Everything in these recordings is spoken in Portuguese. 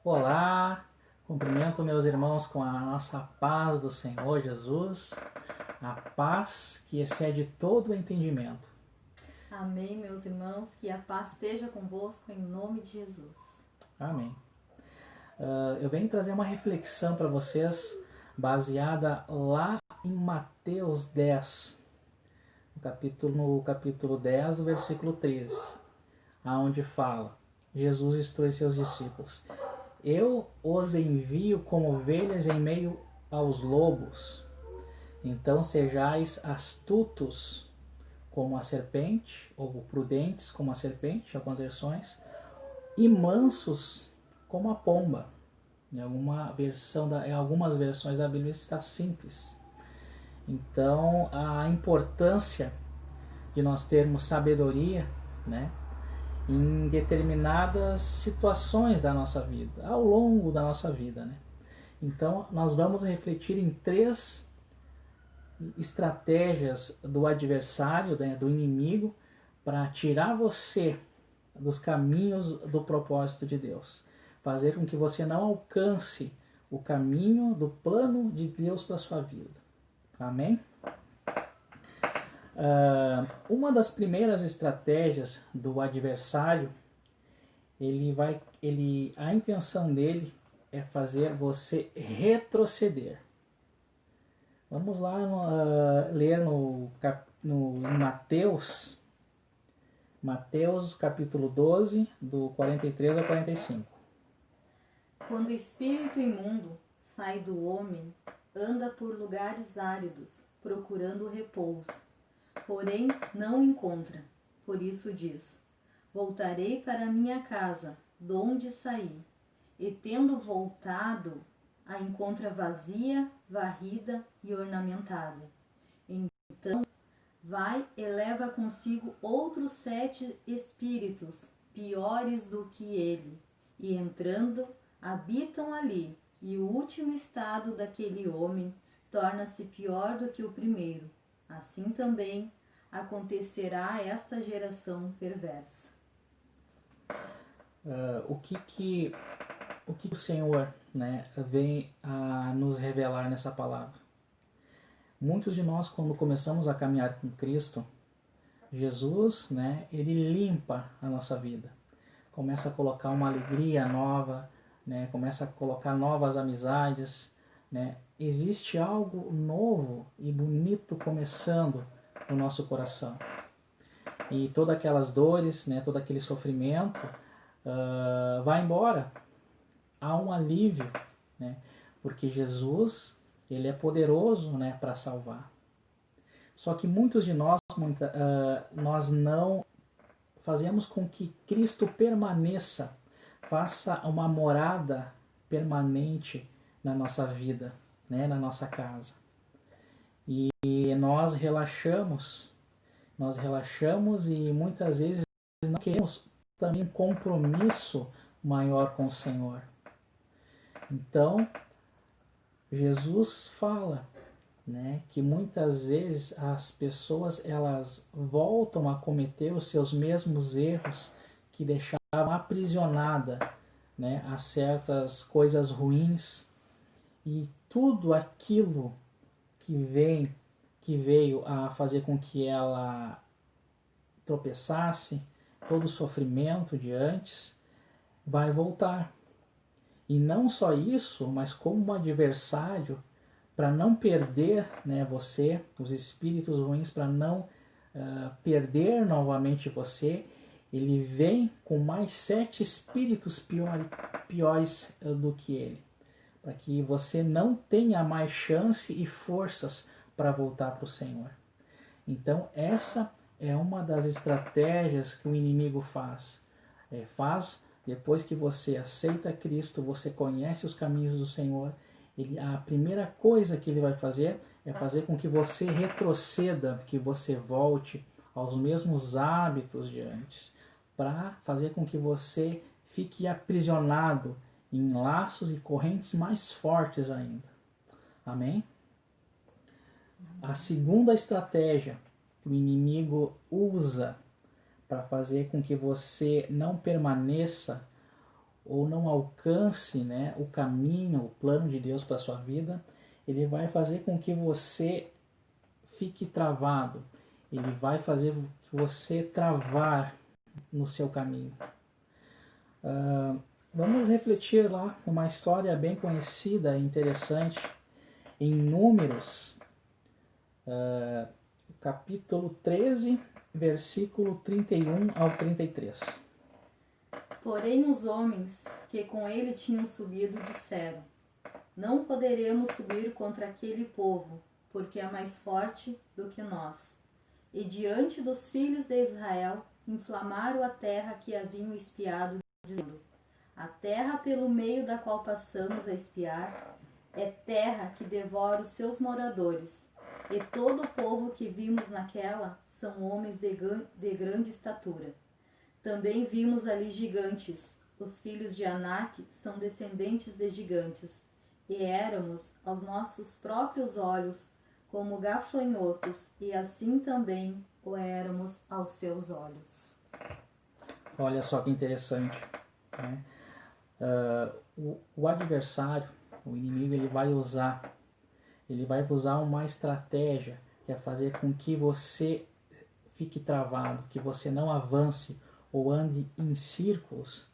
Olá, cumprimento meus irmãos com a nossa paz do Senhor Jesus, a paz que excede todo o entendimento. Amém, meus irmãos, que a paz esteja convosco em nome de Jesus. Amém. Eu venho trazer uma reflexão para vocês baseada lá em Mateus 10, no capítulo 10, do versículo 13, aonde fala, Jesus instrui seus discípulos: Eu os envio como ovelhas em meio aos lobos. Então sejais astutos como a serpente, ou prudentes como a serpente, algumas versões, e mansos como a pomba. Em algumas versões da Bíblia está simples. Então a importância de nós termos sabedoria, né, em determinadas situações da nossa vida, ao longo da nossa vida, né? Então nós vamos refletir em três estratégias do adversário, né, do inimigo, para tirar você dos caminhos do propósito de Deus, fazer com que você não alcance o caminho do plano de Deus para sua vida. Amém? Uma das primeiras estratégias do adversário, a intenção dele é fazer você retroceder. Vamos lá ler em Mateus capítulo 12, do 43 ao 45. Quando o espírito imundo sai do homem, anda por lugares áridos, procurando repouso, porém não encontra. Por isso diz: Voltarei para minha casa, donde saí, e tendo voltado, a encontra vazia, varrida e ornamentada. Então vai e leva consigo outros 7 espíritos, piores do que ele, e entrando, habitam ali, e o último estado daquele homem torna-se pior do que o primeiro. Assim também acontecerá a esta geração perversa. O que o Senhor, né, vem a nos revelar nessa palavra? Muitos de nós, quando começamos a caminhar com Cristo, Jesus, né, ele limpa a nossa vida. Começa a colocar uma alegria nova, né, começa a colocar novas amizades, né? Existe algo novo e bonito começando no nosso coração. E todas aquelas dores, né, todo aquele sofrimento vai embora. Há um alívio, né? Porque Jesus, ele é poderoso, né, para salvar. Só que muitos de nós, nós não fazemos com que Cristo permaneça, faça uma morada permanente na nossa vida, né, na nossa casa. E nós relaxamos e muitas vezes não queremos também um compromisso maior com o Senhor. Então, Jesus fala, né, que muitas vezes as pessoas elas voltam a cometer os seus mesmos erros que deixavam aprisionada, né, a certas coisas ruins, e tudo aquilo que veio a fazer com que ela tropeçasse, todo o sofrimento de antes vai voltar. E não só isso, mas como um adversário, para não perder, né, você, os espíritos ruins, para não perder novamente você, ele vem com mais 7 espíritos piores do que ele, para que você não tenha mais chance e forças para voltar para o Senhor. Então essa é uma das estratégias que o inimigo faz. Depois que você aceita Cristo, você conhece os caminhos do Senhor, a primeira coisa que ele vai fazer é fazer com que você retroceda, que você volte aos mesmos hábitos de antes, para fazer com que você fique aprisionado em laços e correntes mais fortes ainda. Amém? A segunda estratégia que o inimigo usa para fazer com que você não permaneça ou não alcance, né, o caminho, o plano de Deus para a sua vida, ele vai fazer com que você fique travado, ele vai fazer você travar no seu caminho. Vamos refletir lá uma história bem conhecida e interessante em Números, capítulo 13, versículo 31 ao 33. Porém os homens que com ele tinham subido disseram: não poderemos subir contra aquele povo, porque é mais forte do que nós. E diante dos filhos de Israel inflamaram a terra que haviam espiado, dizendo: a terra pelo meio da qual passamos a espiar é terra que devora os seus moradores, e todo o povo que vimos naquela são homens de grande estatura. Também vimos ali gigantes, os filhos de Anak são descendentes de gigantes, e éramos aos nossos próprios olhos como gafanhotos, e assim também o éramos aos seus olhos. Olha só que interessante, né? O adversário, o inimigo, ele vai usar uma estratégia que é fazer com que você fique travado, que você não avance ou ande em círculos.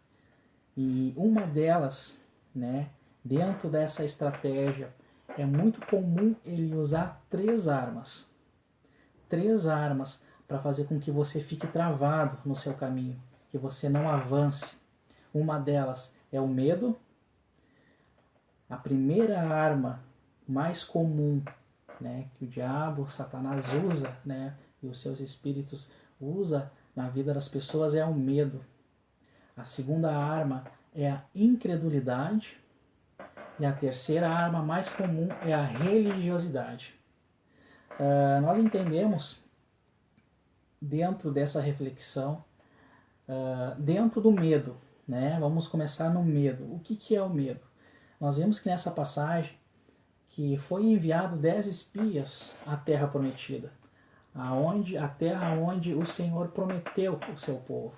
E uma delas, né, dentro dessa estratégia, é muito comum ele usar três armas para fazer com que você fique travado no seu caminho, que você não avance. Uma delas é o medo. A primeira arma mais comum, né, que o diabo, Satanás usa, né, e os seus espíritos usa na vida das pessoas é o medo. A segunda arma é a incredulidade. E a terceira arma mais comum é a religiosidade. Nós entendemos, dentro dessa reflexão, dentro do medo, né? Vamos começar no medo. O que é o medo? Nós vemos que nessa passagem que foi enviado 10 espias à terra prometida, a terra onde o Senhor prometeu o seu povo.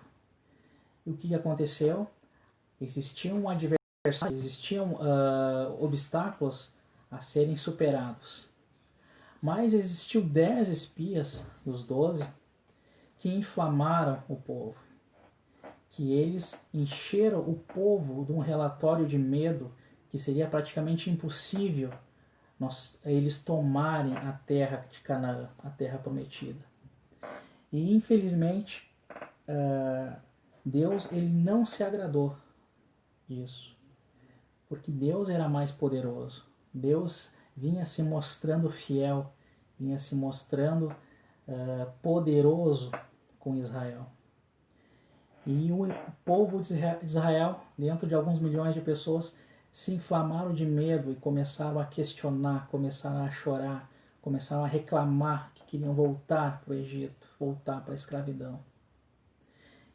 E o que aconteceu? Existiam obstáculos a serem superados. Mas existiu 10 espias dos 12 que inflamaram o povo, que eles encheram o povo de um relatório de medo que seria praticamente impossível eles tomarem a terra de Canaã, a terra prometida. E infelizmente Deus ele não se agradou disso, porque Deus era mais poderoso. Deus vinha se mostrando fiel, vinha se mostrando poderoso com Israel. E o povo de Israel, dentro de alguns milhões de pessoas, se inflamaram de medo e começaram a questionar, começaram a chorar, começaram a reclamar que queriam voltar para o Egito, voltar para a escravidão.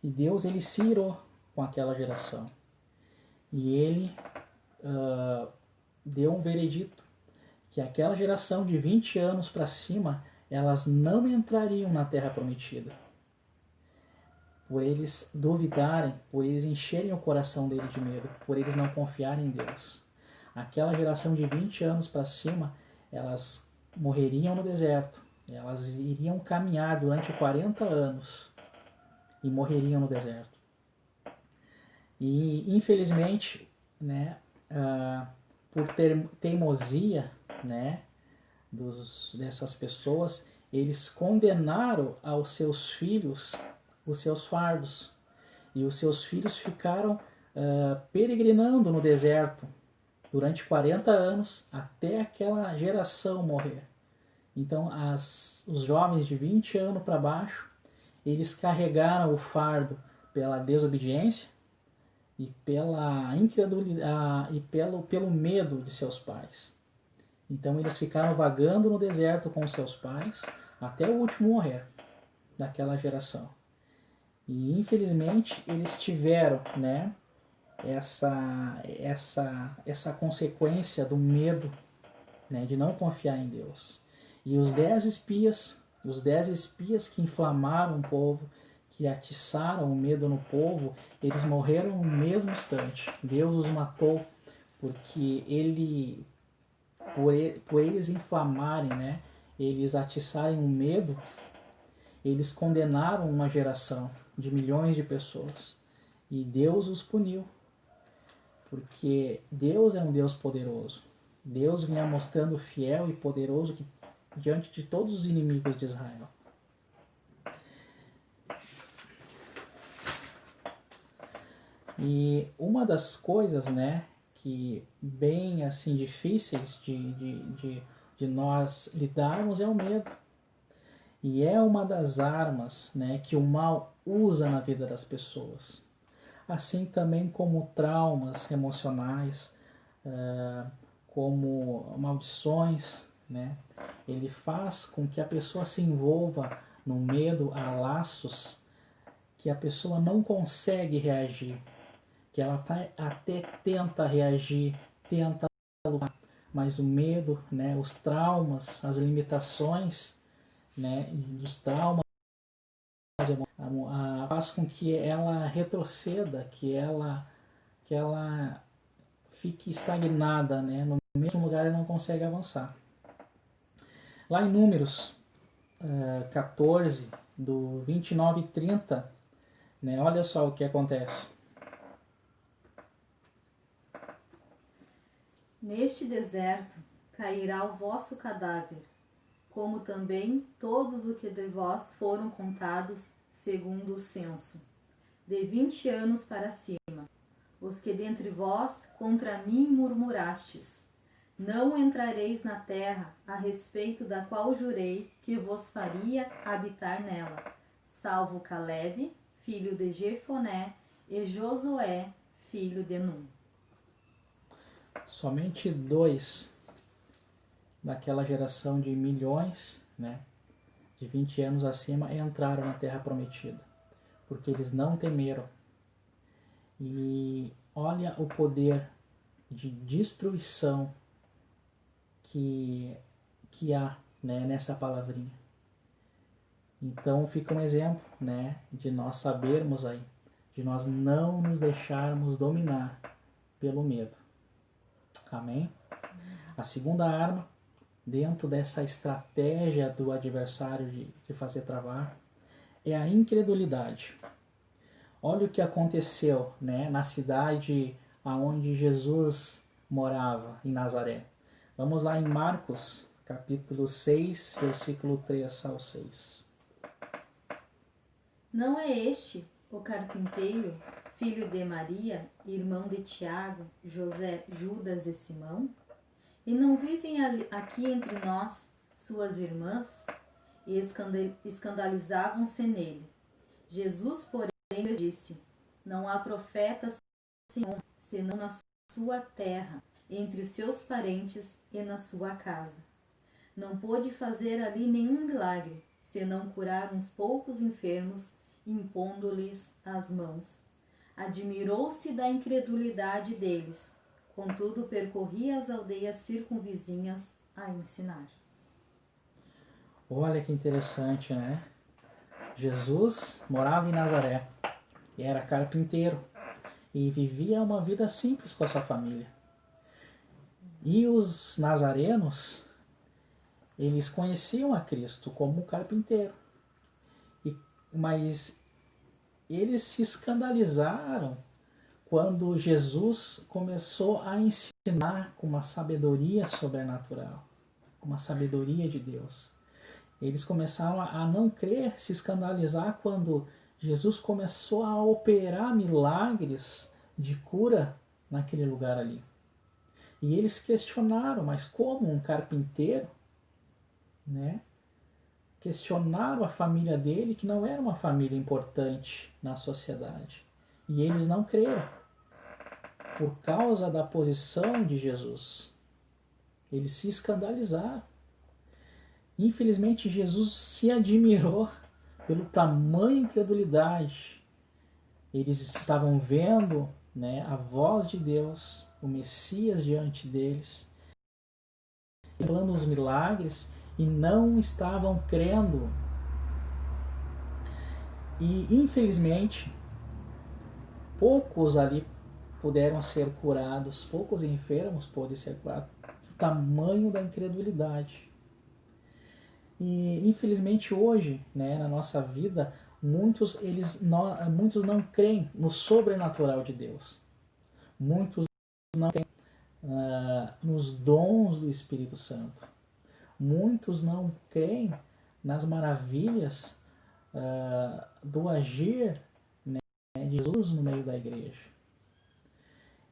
E Deus ele se irou com aquela geração. E ele deu um veredito que aquela geração de 20 anos para cima, elas não entrariam na terra prometida. Por eles duvidarem, por eles encherem o coração dele de medo, por eles não confiarem em Deus. Aquela geração de 20 anos para cima, elas morreriam no deserto. Elas iriam caminhar durante 40 anos e morreriam no deserto. E infelizmente, né, por teimosia, né, dessas pessoas, eles condenaram aos seus filhos os seus fardos. E os seus filhos ficaram peregrinando no deserto durante 40 anos até aquela geração morrer. Então os jovens de 20 anos para baixo, eles carregaram o fardo pela desobediência e pela incredulidade e pelo medo de seus pais. Então eles ficaram vagando no deserto com seus pais até o último morrer daquela geração. E infelizmente eles tiveram, né, essa consequência do medo, né, de não confiar em Deus. E os 10 espias que inflamaram o povo, que atiçaram o medo no povo, eles morreram no mesmo instante. Deus os matou porque por eles inflamarem, né, eles atiçarem o medo, eles condenaram uma geração de milhões de pessoas. E Deus os puniu, porque Deus é um Deus poderoso. Deus vinha mostrando fiel e poderoso diante de todos os inimigos de Israel. E uma das coisas, né, que bem assim difíceis de nós lidarmos é o medo. E é uma das armas, né, que o mal usa na vida das pessoas. Assim também como traumas emocionais, como maldições, né? Ele faz com que a pessoa se envolva no medo, a laços que a pessoa não consegue reagir, que ela até tenta reagir, tenta lutar, mas o medo, né, os traumas, as limitações, né, dos traumas, faz com que ela retroceda, que ela fique estagnada, né, no mesmo lugar e não consegue avançar. Lá em Números 14, do 29 e 30, né, olha só o que acontece. Neste deserto cairá o vosso cadáver, como também todos os que de vós foram contados segundo o censo, de 20 anos para cima, os que dentre vós contra mim murmurastes. Não entrareis na terra a respeito da qual jurei que vos faria habitar nela, salvo Calebe, filho de Jefoné, e Josué, filho de Num. Somente 2 daquela geração de milhões, né, de 20 anos acima, entraram na terra prometida, porque eles não temeram. E olha o poder de destruição que há, né, nessa palavrinha. Então fica um exemplo, né, de nós sabermos aí, de nós não nos deixarmos dominar pelo medo. Amém? A segunda arma, dentro dessa estratégia do adversário de fazer travar, é a incredulidade. Olha o que aconteceu, né, na cidade onde Jesus morava, em Nazaré. Vamos lá em Marcos, capítulo 6, versículo 3 ao 6. Não é este o carpinteiro, filho de Maria, irmão de Tiago, José, Judas e Simão? E não vivem aqui entre nós suas irmãs? E escandalizavam-se nele. Jesus, porém, lhes disse: Não há profeta senão na sua terra, entre os seus parentes e na sua casa. Não pôde fazer ali nenhum milagre, senão curar uns poucos enfermos, impondo-lhes as mãos. Admirou-se da incredulidade deles, contudo percorria as aldeias circunvizinhas a ensinar. Olha que interessante, né? Jesus morava em Nazaré e era carpinteiro e vivia uma vida simples com a sua família. E os nazarenos, eles conheciam a Cristo como carpinteiro, mas eles se escandalizaram quando Jesus começou a ensinar com uma sabedoria sobrenatural, com uma sabedoria de Deus. Eles começaram a não crer, se escandalizar quando Jesus começou a operar milagres de cura naquele lugar ali. E eles questionaram, mas como um carpinteiro, né? Questionaram a família dele, que não era uma família importante na sociedade. E eles não creram, por causa da posição de Jesus. Eles se escandalizaram. Infelizmente, Jesus se admirou pelo tamanho de incredulidade. Eles estavam vendo, né, a voz de Deus, o Messias diante deles, falando os milagres, e não estavam crendo. E infelizmente poucos ali puderam ser curados, poucos enfermos podem ser curados, do tamanho da incredulidade. E infelizmente hoje, né, na nossa vida, muitos não creem no sobrenatural de Deus. Muitos não creem nos dons do Espírito Santo. Muitos não creem nas maravilhas do agir, né, de Jesus no meio da igreja.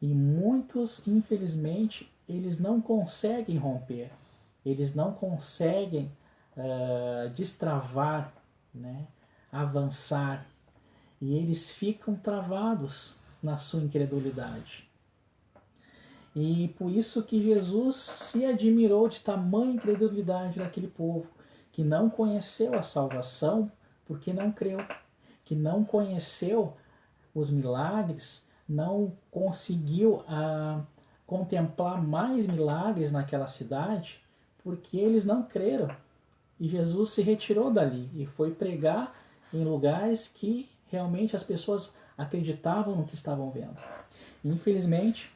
E muitos, infelizmente, eles não conseguem romper, eles não conseguem destravar, né, avançar, e eles ficam travados na sua incredulidade. E por isso que Jesus se admirou de tamanha incredulidade daquele povo, que não conheceu a salvação porque não creu, que não conheceu os milagres, não conseguiu contemplar mais milagres naquela cidade, porque eles não creram. E Jesus se retirou dali e foi pregar em lugares que realmente as pessoas acreditavam no que estavam vendo. Infelizmente,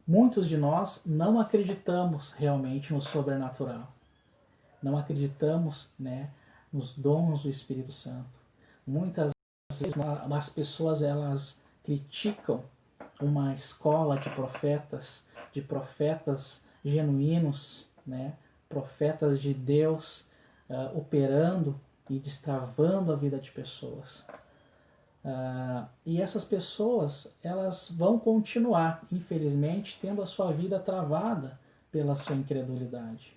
muitos de nós não acreditamos realmente no sobrenatural. Não acreditamos, né, nos dons do Espírito Santo. Muitas vezes as pessoas elas criticam uma escola de profetas genuínos, né, profetas de Deus operando e destravando a vida de pessoas. E essas pessoas elas vão continuar, infelizmente, tendo a sua vida travada pela sua incredulidade.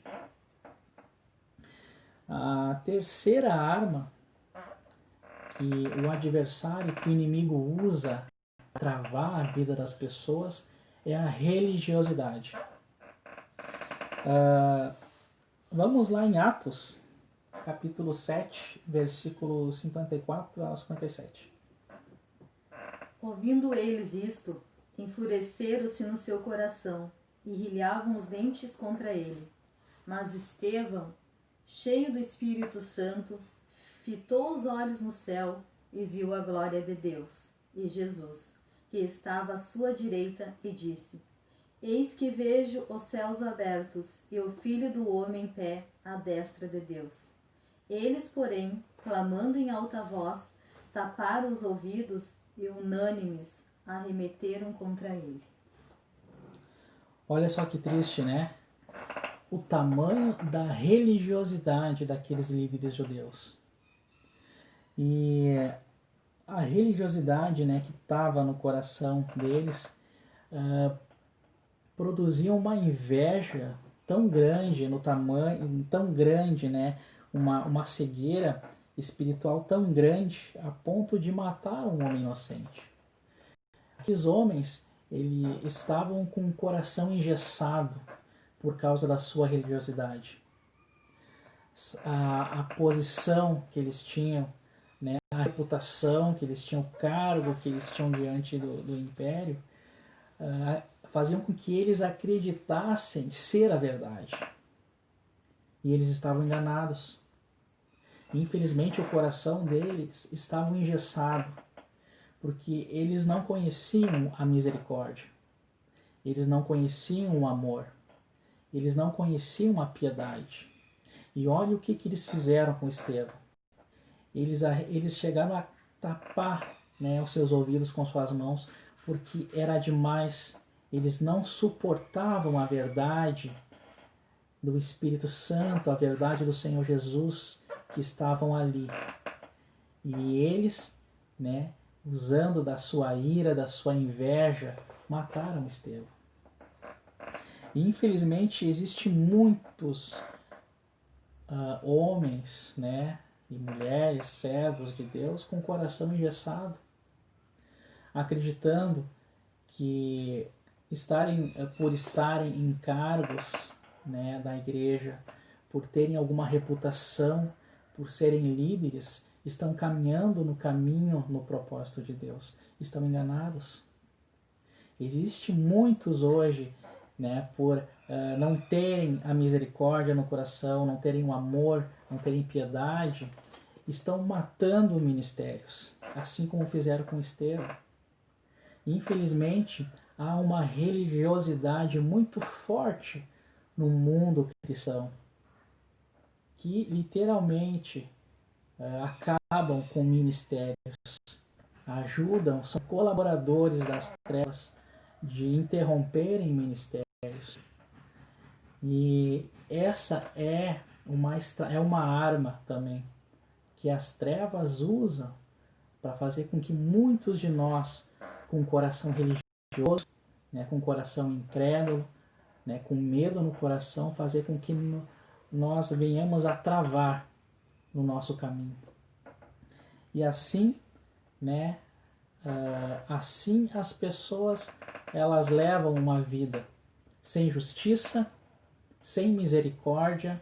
A terceira arma que o adversário, que o inimigo usa para travar a vida das pessoas é a religiosidade. Vamos lá em Atos, capítulo 7, versículo 54 a 57. Ouvindo eles isto, enfureceram-se no seu coração e rilhavam os dentes contra ele. Mas Estevão, cheio do Espírito Santo, fitou os olhos no céu e viu a glória de Deus e Jesus, que estava à sua direita, e disse: Eis que vejo os céus abertos e o Filho do Homem em pé à destra de Deus. Eles, porém, clamando em alta voz, taparam os ouvidos e, unânimes, arremeteram contra ele. Olha só que triste, né? O tamanho da religiosidade daqueles líderes judeus. E a religiosidade, né, que estava no coração deles produzia uma inveja tão grande no tamanho, tão grande, né, uma cegueira espiritual tão grande a ponto de matar um homem inocente. Aqueles homens eles estavam com o coração engessado por causa da sua religiosidade. A posição que eles tinham, né, a reputação que eles tinham, o cargo que eles tinham diante do império, faziam com que eles acreditassem ser a verdade. E eles estavam enganados. Infelizmente, o coração deles estava engessado, porque eles não conheciam a misericórdia, eles não conheciam o amor, eles não conheciam a piedade. E olha o que eles fizeram com Estevão. Eles chegaram a tapar, né, os seus ouvidos com suas mãos, porque era demais. Eles não suportavam a verdade do Espírito Santo, a verdade do Senhor Jesus que estavam ali. E eles, né, usando da sua ira, da sua inveja, mataram Estevão. E infelizmente existem muitos homens, né, e mulheres, servos de Deus com o coração engessado, acreditando que por estarem em cargos, né, da igreja, por terem alguma reputação, por serem líderes, estão caminhando no caminho, no propósito de Deus. Estão enganados. Existem muitos hoje, né, por não terem a misericórdia no coração, não terem o amor, não terem piedade, estão matando ministérios, assim como fizeram com Estevão. Infelizmente, há uma religiosidade muito forte no mundo cristão, que literalmente acabam com ministérios, ajudam, são colaboradores das trevas de interromperem ministérios. E essa é uma arma também que as trevas usam para fazer com que muitos de nós, com coração religioso, né, com coração incrédulo, né, com medo no coração, fazer com que nós venhamos a travar no nosso caminho. E assim, né, assim as pessoas elas levam uma vida sem justiça, sem misericórdia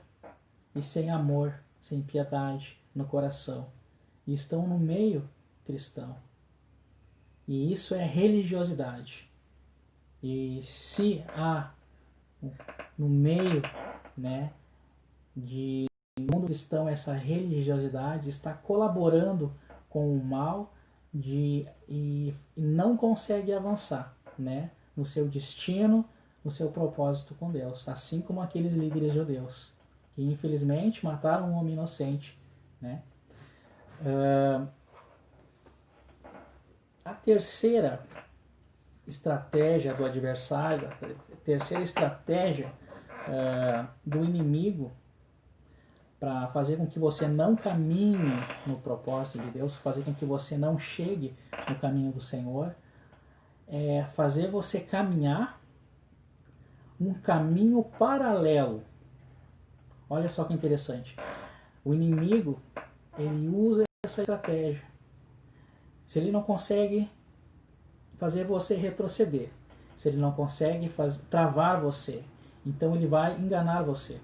e sem amor, sem piedade no coração. E estão no meio cristão. E isso é religiosidade. E se há no meio, né, de mundo cristão essa religiosidade, está colaborando com o mal e não consegue avançar, né, no seu destino, no seu propósito com Deus, assim como aqueles líderes judeus que infelizmente mataram um homem inocente, né? A terceira estratégia do adversário, a terceira estratégia do inimigo para fazer com que você não caminhe no propósito de Deus, fazer com que você não chegue no caminho do Senhor, é fazer você caminhar um caminho paralelo. Olha só que interessante. O inimigo, ele usa essa estratégia. Se ele não consegue fazer você retroceder, se ele não consegue travar você, então ele vai enganar você.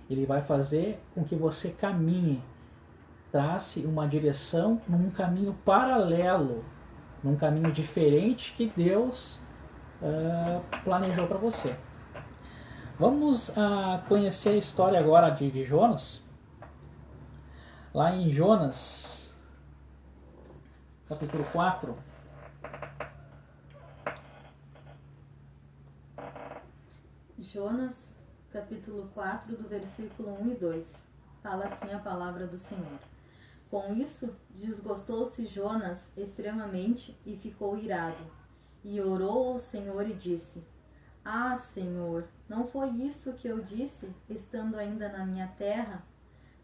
Ele vai fazer com que você caminhe, trace uma direção num caminho paralelo, num caminho diferente que Deus planejou para você. Vamos conhecer a história agora de Jonas. Lá em Jonas, capítulo 4. Jonas, capítulo 4, do versículo 1 e 2. Fala assim a palavra do Senhor. Com isso, desgostou-se Jonas extremamente e ficou irado. E orou ao Senhor e disse: Ah, Senhor, não foi isso que eu disse, estando ainda na minha terra?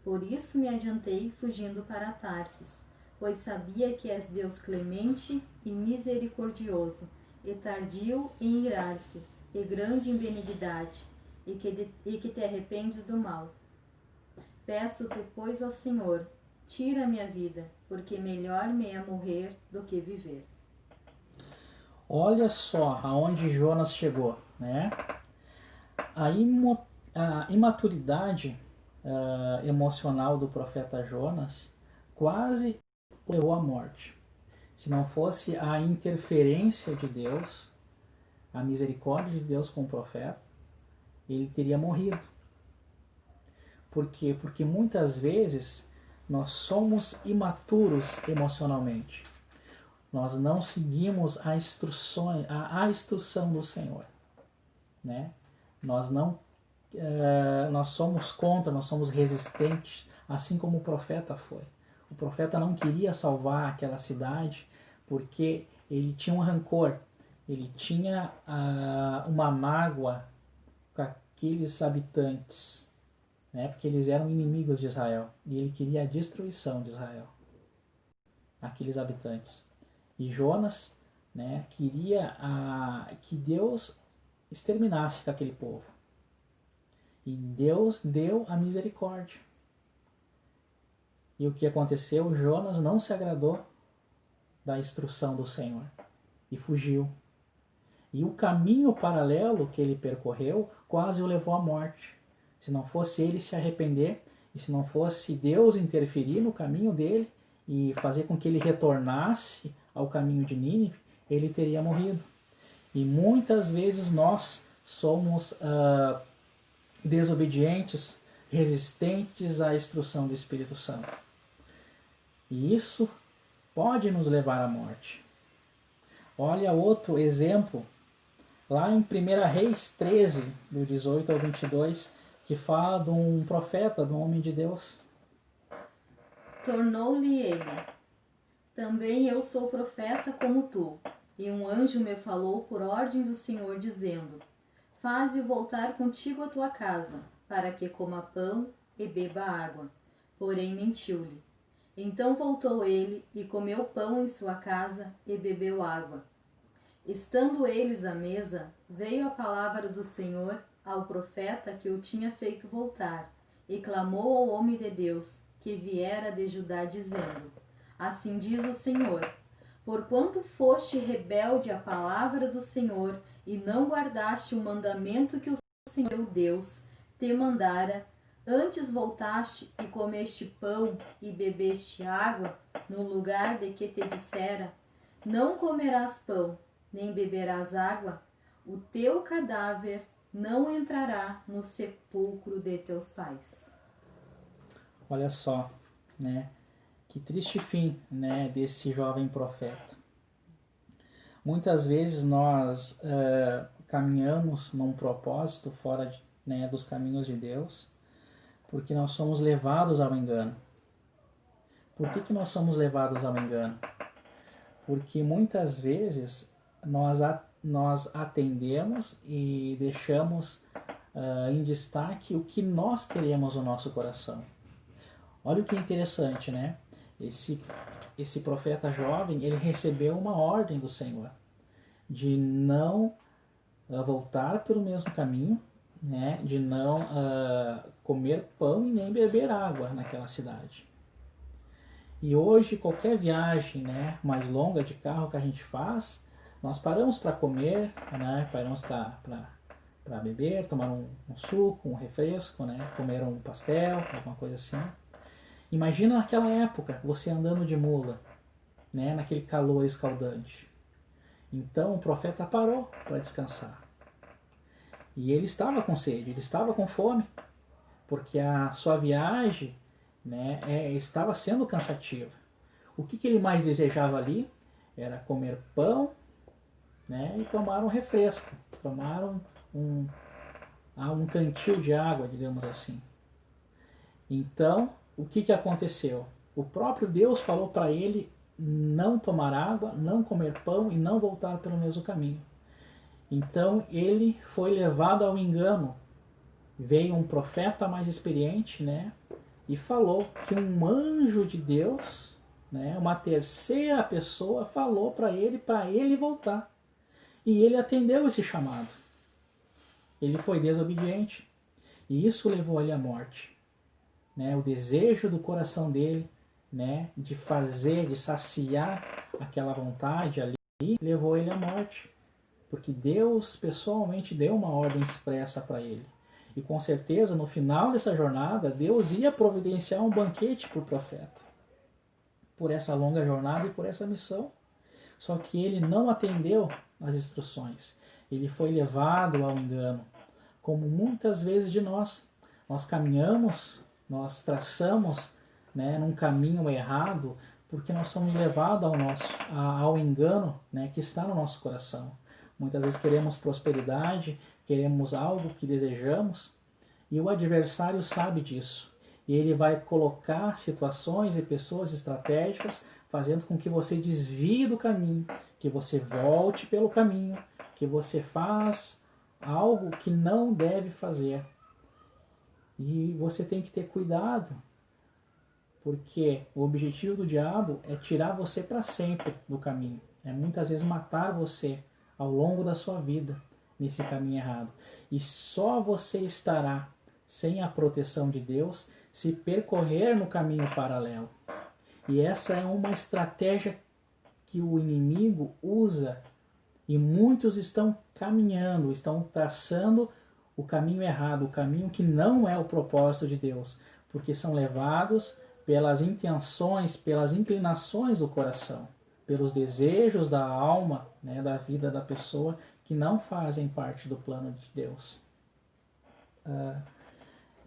Por isso me adiantei fugindo para Tarsis, pois sabia que és Deus clemente e misericordioso, e tardio em irar-se, e grande em benignidade, e que te arrependes do mal. Peço-te, pois, ao Senhor, tira minha vida, porque melhor me é morrer do que viver. Olha só aonde Jonas chegou, né? A imaturidade emocional do profeta Jonas quase o levou à morte. Se não fosse a interferência de Deus, a misericórdia de Deus com o profeta, ele teria morrido. Por quê? Porque muitas vezes nós somos imaturos emocionalmente. Nós não seguimos a instrução do Senhor, né? Nós somos contra, nós somos resistentes, assim como o profeta foi. O profeta não queria salvar aquela cidade porque ele tinha um rancor, ele tinha uma mágoa com aqueles habitantes, né? Porque eles eram inimigos de Israel e ele queria a destruição de Israel, aqueles habitantes. E Jonas, né, queria que Deus exterminasse com aquele povo. E Deus deu a misericórdia. E o que aconteceu? Jonas não se agradou da instrução do Senhor e fugiu. E o caminho paralelo que ele percorreu quase o levou à morte. Se não fosse ele se arrepender e se não fosse Deus interferir no caminho dele e fazer com que ele retornasse ao caminho de Nínive, ele teria morrido. E muitas vezes nós somos desobedientes resistentes à instrução do Espírito Santo. E isso pode nos levar à morte. Olha outro exemplo, lá em 1 Reis 13, do 18 ao 22, que fala de um profeta, de um homem de Deus. Tornou-lhe ele: também eu sou profeta como tu. E um anjo me falou por ordem do Senhor, dizendo: faze-o voltar contigo à tua casa, para que coma pão e beba água. Porém mentiu-lhe. Então voltou ele e comeu pão em sua casa e bebeu água. Estando eles à mesa, veio a palavra do Senhor ao profeta que o tinha feito voltar, e clamou ao homem de Deus, que viera de Judá, dizendo: assim diz o Senhor: porquanto foste rebelde à palavra do Senhor, e não guardaste o mandamento que o Senhor Deus te mandara, antes voltaste e comeste pão e bebeste água, no lugar de que te dissera: não comerás pão, nem beberás água, o teu cadáver não entrará no sepulcro de teus pais. Olha só, né? Que triste fim, né, desse jovem profeta. Muitas vezes nós caminhamos num propósito fora né, dos caminhos de Deus, porque nós somos levados ao engano. Por que nós somos levados ao engano? Porque muitas vezes nós atendemos e deixamos em destaque o que nós queremos no nosso coração. Olha o que é interessante, né? Esse profeta jovem, ele recebeu uma ordem do Senhor de não voltar pelo mesmo caminho, né? De não comer pão e nem beber água naquela cidade. E hoje, qualquer viagem, né, mais longa de carro que a gente faz, nós paramos para comer, né, paramos para beber, tomar um suco, um refresco, né, comer um pastel, alguma coisa assim. Imagina naquela época, você andando de mula, né, naquele calor escaldante. Então o profeta parou para descansar. E ele estava com sede, ele estava com fome, porque a sua viagem, né, estava sendo cansativa. O que ele mais desejava ali era comer pão, né, e tomar um refresco, tomar um cantil de água, digamos assim. Então, o que aconteceu? O próprio Deus falou para ele não tomar água, não comer pão e não voltar pelo mesmo caminho. Então ele foi levado ao engano. Veio um profeta mais experiente, né, e falou que um anjo de Deus, né, uma terceira pessoa, falou para ele voltar. E ele atendeu esse chamado. Ele foi desobediente. E isso levou ele à morte. Né, o desejo do coração dele, né, de saciar aquela vontade ali, levou ele à morte. Porque Deus pessoalmente deu uma ordem expressa para ele. E com certeza, no final dessa jornada, Deus ia providenciar um banquete para o profeta. Por essa longa jornada e por essa missão. Só que ele não atendeu às instruções. Ele foi levado ao engano. Como muitas vezes de nós. Nós caminhamos, nós traçamos, né, num caminho errado, porque nós somos levados ao engano, né, que está no nosso coração. Muitas vezes queremos prosperidade, queremos algo que desejamos, e o adversário sabe disso. E ele vai colocar situações e pessoas estratégicas, fazendo com que você desvie do caminho, que você volte pelo caminho, que você faz algo que não deve fazer. E você tem que ter cuidado, porque o objetivo do diabo é tirar você para sempre do caminho. É muitas vezes matar você ao longo da sua vida nesse caminho errado. E só você estará sem a proteção de Deus se percorrer no caminho paralelo. E essa é uma estratégia que o inimigo usa e muitos estão caminhando, estão traçando o caminho errado, o caminho que não é o propósito de Deus, porque são levados pelas intenções, pelas inclinações do coração, pelos desejos da alma, né, da vida da pessoa, que não fazem parte do plano de Deus.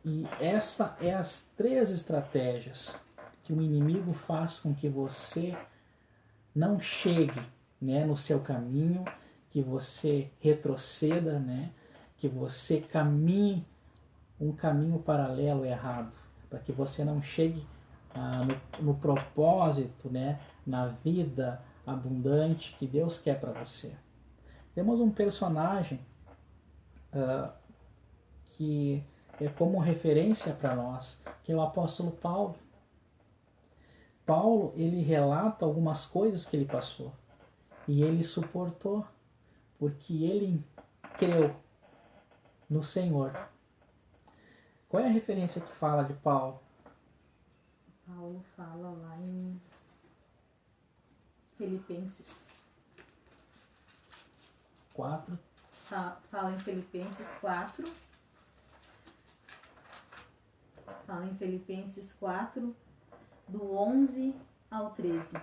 E essa é as 3 estratégias que o inimigo faz com que você não chegue, né, no seu caminho, que você retroceda, né, que você caminhe um caminho paralelo errado, para que você não chegue no propósito, né, na vida abundante que Deus quer para você. Temos um personagem que é como referência para nós, que é o apóstolo Paulo. Paulo, ele relata algumas coisas que ele passou e ele suportou, porque ele creu no Senhor. Qual é a referência que fala de Paulo? Paulo fala lá em Filipenses 4. Fala em Filipenses 4. Fala em Filipenses 4, do 11 ao 13.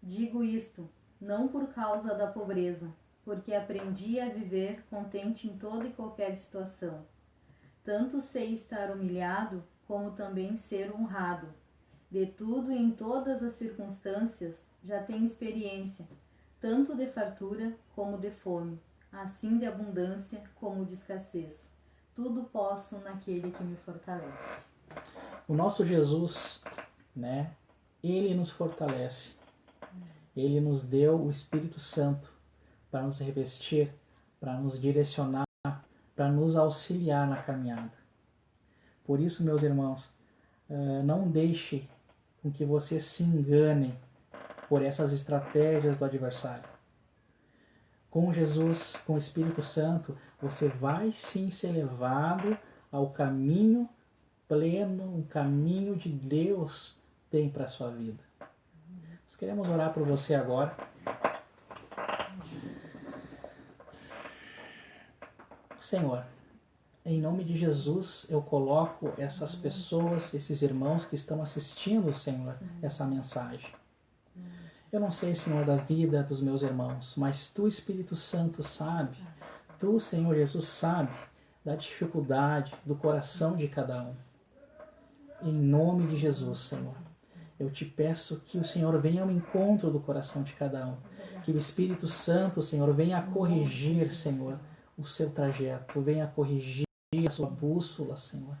Digo isto, não por causa da pobreza, porque aprendi a viver contente em toda e qualquer situação. Tanto sei estar humilhado, como também ser honrado. De tudo e em todas as circunstâncias já tenho experiência, tanto de fartura como de fome, assim de abundância como de escassez. Tudo posso naquele que me fortalece. O nosso Jesus, né, ele nos fortalece. Ele nos deu o Espírito Santo para nos revestir, para nos direcionar, para nos auxiliar na caminhada. Por isso, meus irmãos, não deixe com que você se engane por essas estratégias do adversário. Com Jesus, com o Espírito Santo, você vai sim ser levado ao caminho pleno, o caminho de Deus tem para a sua vida. Nós queremos orar por você agora. Senhor, em nome de Jesus, eu coloco essas pessoas, esses irmãos que estão assistindo, Senhor, essa mensagem. Eu não sei, Senhor, da vida dos meus irmãos, mas Tu, Espírito Santo, sabe. Tu, Senhor Jesus, sabe da dificuldade do coração de cada um. Em nome de Jesus, Senhor, eu te peço que o Senhor venha ao encontro do coração de cada um. Que o Espírito Santo, Senhor, venha a corrigir, Senhor, o seu trajeto. Venha a corrigir a sua bússola, Senhor.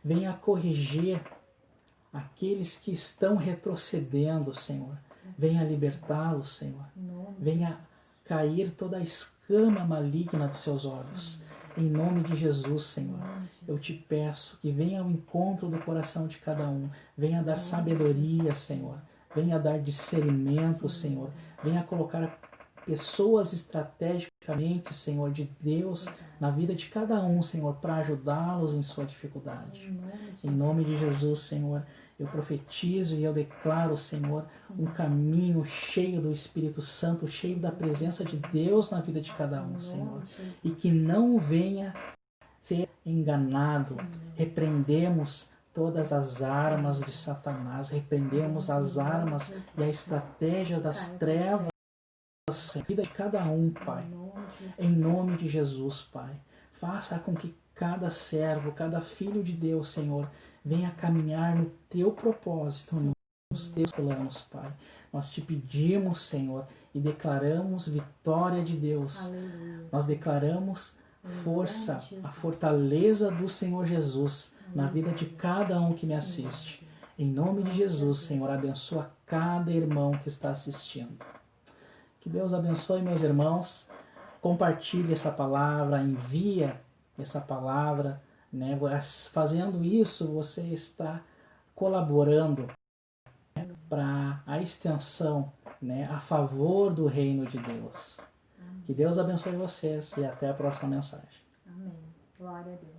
Venha a corrigir aqueles que estão retrocedendo, Senhor. Venha libertá-los, Senhor. Venha cair toda a escama maligna dos seus olhos. Em nome de Jesus, Senhor, eu te peço que venha ao encontro do coração de cada um. Venha dar sabedoria, Senhor. Venha dar discernimento, Senhor. Venha colocar pessoas estrategicamente, Senhor, de Deus na vida de cada um, Senhor, para ajudá-los em sua dificuldade. Em nome de Jesus, Senhor, eu profetizo e eu declaro, Senhor, um caminho cheio do Espírito Santo, cheio da presença de Deus na vida de cada um, Senhor. E que não venha ser enganado. Repreendemos todas as armas de Satanás, repreendemos as armas e a estratégia das trevas na vida de cada um, Pai. Em nome de Jesus, Pai. Faça com que cada servo, cada filho de Deus, Senhor, venha caminhar no Teu propósito, nos Teus planos, Pai. Nós te pedimos, Senhor, e declaramos vitória de Deus. Aleluia. Nós declaramos força, a fortaleza do Senhor Jesus na vida de cada um que me assiste. Em nome de Jesus, Senhor, abençoa cada irmão que está assistindo. Que Deus abençoe meus irmãos. Compartilhe essa palavra, envia essa palavra, né? Fazendo isso, você está colaborando, né, para a extensão, né, a favor do reino de Deus. Que Deus abençoe vocês e até a próxima mensagem. Amém. Glória a Deus.